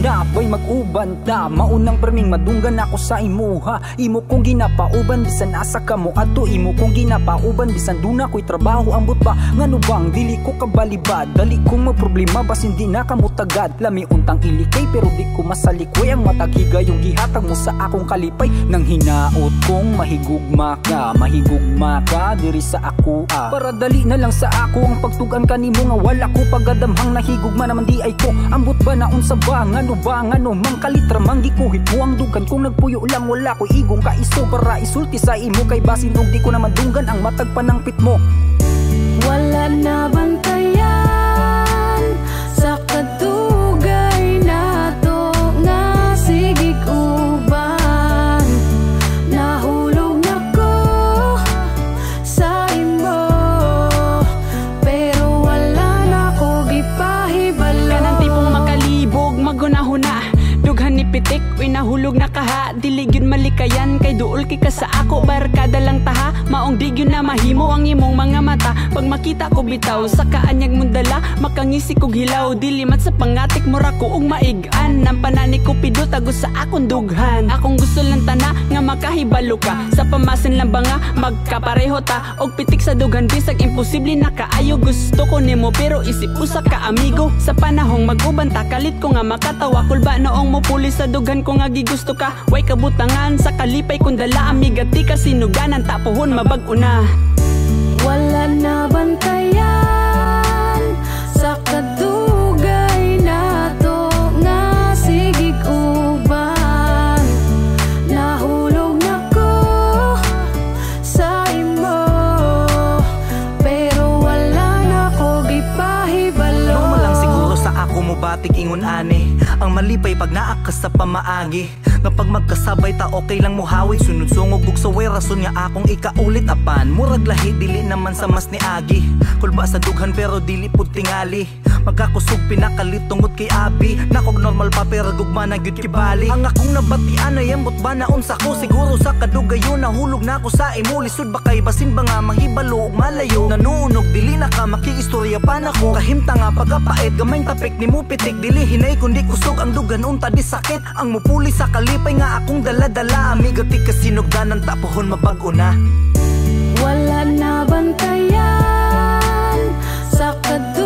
ginapay mag-ubanta. Maunang perming madunggan ako sa imuha. Imo kong ginapauban bisan asa ka mo ato. Imo kong ginapauban bisan duna ko'y trabaho. Ambot ba ngano bang dili ko kabalibad. Dali kong maproblema bas hindi na kamutagad. Lami untang ilikay pero di ko masalikoy. Ang mataghiga yung gihatag mo sa akong kalipay. Nang hinaot kong mahigugma ka diri sa ako para dali na lang sa ako ang pagtugan kanimo nga wala ko pagadamhang nahigugma naman di ay ko. Ambot ba na unsa ba ngano mang kalitra manggi ko mo ang dugan kung nagpuyo lang wala ko igong kaiso para isulti sa imo kay basin og di ko naman dunggan ang matag panangpit mo. Wala na bantayan sa kadugay nato nga sigig uban. Nahulog na ko sa imo pero wala na ko gipahibalo. Kanang tipong makalibog magunahuna dughan ni pitik uy nahulog na kaha. Dili gyud malikayan kay duol kay ka sa ako barkada lang taha. Maong di gyud na mahimo ang imong mga mata. Pag makita ko bitaw sa kaanyag mong dala makangisi kog hilaw. Dilimat sa pangatik mura ko og maig-an. Nang panani ko pido tagos sa akong dughan. Akong gusto lang tana nga makahibalo ka. Sa pamasin lang ba nga magkapareho ta. Og pitik sa dughan bisag imposible na kaayo. Gusto ko nimo pero isip usa ka amigo. Sa panahong mag-uban ta kalit ko nga makatawa. Kulba noong mo puli sa dughan ko nga gigusto ka. Way kabutangan sa kalipay kung dala amiga ti ka sinuganan tapuhon mabag-o na. Wala na bantayan sa kadugay nato nga sigig uban. Nahulog na ko sa imo pero wala na ko gipahibalo. Normal lang siguro sa ako mo batik ingon ani. Ang malipay pag naakas sa pamaagi. Kapag magkasabay ta okay lang muhawi. Sunod-sungog bug sa way rason nga akong ikaulit apan. Murag lahi dili naman sa mas ni agi. Kulba sa dughan pero dili pud tingali. Magkakusog pinakalit tungod kay abi. Nakog normal pa pero gugma na gyud kibali. Ang akong nabatian ay ambot ba na unsa ko. Siguro sa kadugayon nahulog na ko sa imo. Lisod ba kay basin ba nga mahibalo ug malayo. Nanunog dili na ka makiistorya pa nako. Kahimta nga pagapait gamay tapik ni mo pitik. Dili hinay kundi kusog ang dugan unta di sakit. Ang mupuli sa kalipay nga akong dala-dala. Amiga ti kasinugdanan tapuhon mabag-o na. Wala na bantayan sa kadugay